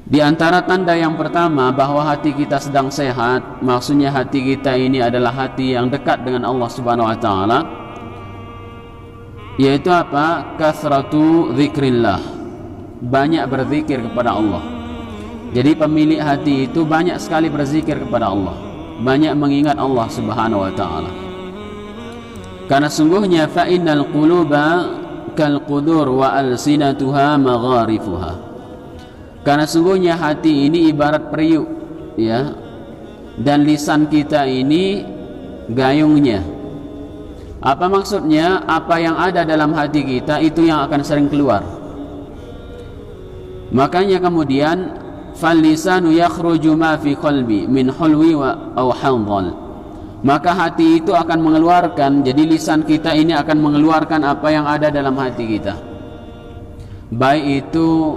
Di antara tanda yang pertama bahwa hati kita sedang sehat, maksudnya hati kita ini adalah hati yang dekat dengan Allah Subhanahu wa taala, yaitu apa? Kasratu dzikrillah. Banyak berzikir kepada Allah. Jadi pemilik hati itu banyak sekali berzikir kepada Allah, banyak mengingat Allah Subhanahu wa taala. Karena sungguhnya fa innal quluba kal qudur wa alsinatuha magharifuha. Karena sungguhnya hati ini ibarat periuk, ya, dan lisan kita ini gayungnya. Apa maksudnya? Apa yang ada dalam hati kita itu yang akan sering keluar. Makanya kemudian fal lisanu yakhruju ma fi qalbi min hulwi wa aw handhal. Maka hati itu akan mengeluarkan, jadi lisan kita ini akan mengeluarkan apa yang ada dalam hati kita, baik itu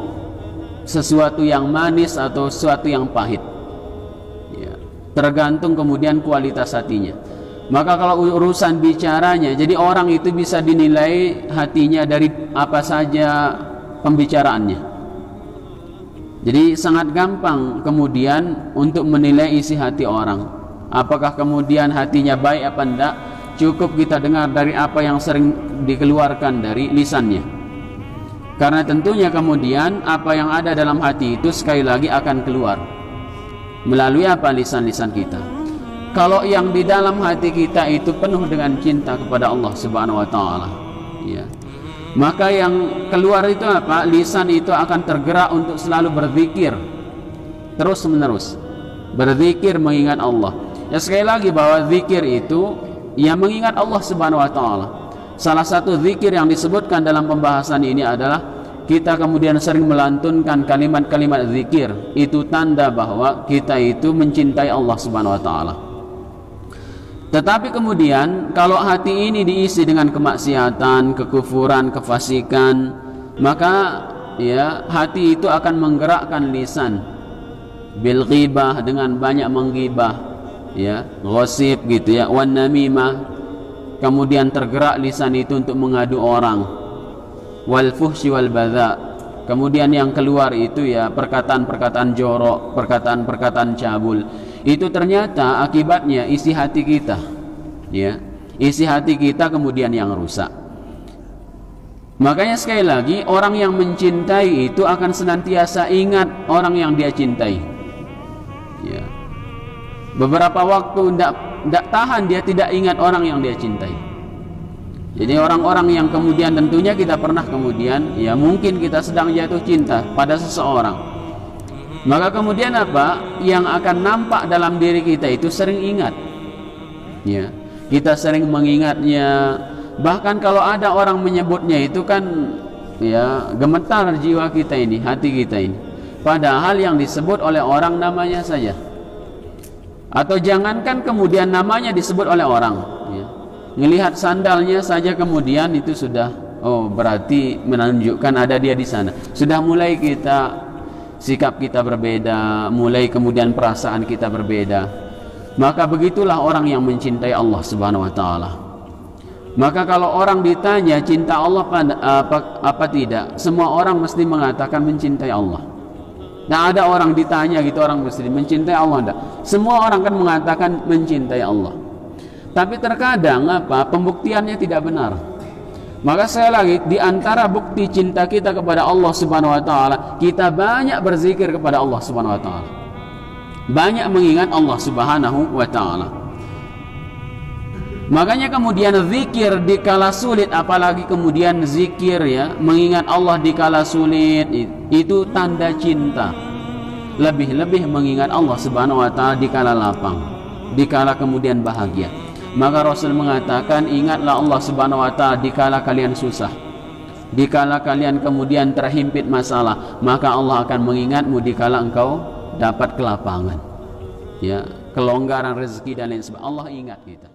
sesuatu yang manis atau sesuatu yang pahit, ya, tergantung kemudian kualitas hatinya. Maka kalau urusan bicaranya, jadi orang itu bisa dinilai hatinya dari apa saja pembicaraannya. Jadi sangat gampang kemudian untuk menilai isi hati orang, apakah kemudian hatinya baik apa enggak. Cukup kita dengar dari apa yang sering dikeluarkan dari lisannya. Karena tentunya kemudian apa yang ada dalam hati itu sekali lagi akan keluar melalui apa? Lisan-lisan kita. Kalau yang di dalam hati kita itu penuh dengan cinta kepada Allah Subhanahu wa taala, ya, maka yang keluar itu apa? Lisan itu akan tergerak untuk selalu berzikir terus menerus, berzikir mengingat Allah. Ya, sekali lagi bahwa zikir itu ya mengingat Allah Subhanahu wa taala. Salah satu zikir yang disebutkan dalam pembahasan ini adalah kita kemudian sering melantunkan kalimat-kalimat zikir. Itu tanda bahwa kita itu mencintai Allah Subhanahu wa taala. Tetapi kemudian kalau hati ini diisi dengan kemaksiatan, kekufuran, kefasikan, maka ya hati itu akan menggerakkan lisan bil ghibah, dengan banyak menggibah, ya, ghosip gitu ya, wan namimah. Kemudian tergerak lisan itu untuk mengadu orang, wal fuhsyi wal badza. Kemudian yang keluar itu ya perkataan-perkataan jorok, perkataan-perkataan cabul. Itu ternyata akibatnya isi hati kita, ya, isi hati kita kemudian yang rusak. Makanya sekali lagi, orang yang mencintai itu akan senantiasa ingat orang yang dia cintai, ya. Beberapa waktu tidak tahan dia tidak ingat orang yang dia cintai. Jadi orang-orang yang kemudian tentunya kita pernah kemudian, ya mungkin kita sedang jatuh cinta pada seseorang, maka kemudian apa yang akan nampak dalam diri kita itu sering ingat, ya, kita sering mengingatnya. Bahkan kalau ada orang menyebutnya itu kan ya gemetar jiwa kita ini, hati kita ini, padahal yang disebut oleh orang namanya saja. Atau jangankan kemudian namanya disebut oleh orang, ya, ngelihat sandalnya saja kemudian itu sudah, oh berarti menunjukkan ada dia di sana. Sudah mulai kita, sikap kita berbeda, mulai kemudian perasaan kita berbeda. Maka begitulah orang yang mencintai Allah Subhanahu wa taala. Maka kalau orang ditanya cinta Allah apa tidak, semua orang mesti mengatakan mencintai Allah. Nah, ada orang ditanya gitu, orang muslim mencintai Allah enggak? Semua orang kan mengatakan mencintai Allah. Tapi terkadang apa? Pembuktiannya tidak benar. Maka saya lagi di antara bukti cinta kita kepada Allah Subhanahu wa taala, kita banyak berzikir kepada Allah Subhanahu wa taala. Banyak mengingat Allah Subhanahu wa taala. Makanya kemudian zikir di kala sulit, apalagi kemudian zikir ya mengingat Allah di kala sulit, itu tanda cinta. Lebih-lebih mengingat Allah Subhanahu wa taala di kala lapang, di kala kemudian bahagia. Maka Rasul mengatakan, ingatlah Allah Subhanahu wa taala di kala kalian susah, di kala kalian kemudian terhimpit masalah, maka Allah akan mengingatmu di kala engkau dapat kelapangan, ya, kelonggaran rezeki dan lain sebagainya. Allah ingat kita.